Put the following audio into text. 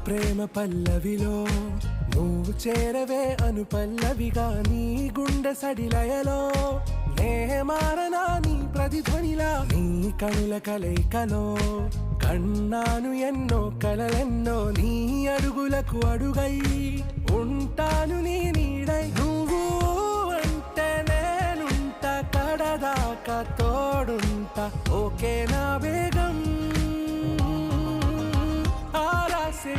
ప్రేమ పల్లవిలో నువ్వు చేరవే అను పల్లవిగా నీ గుండె సడిలయలో నే మారనా నీ ప్రతిధ్వనిలా నీ కనుల కలయికలో కన్నాను ఎన్నో కలలెన్నో నీ అడుగులకు అడుగై ఉంటాను నీ నీడై నువ్వు అంటే నేనుంట కడదాకా తోడుంటా ఓకే నా బేగం ఆరాసే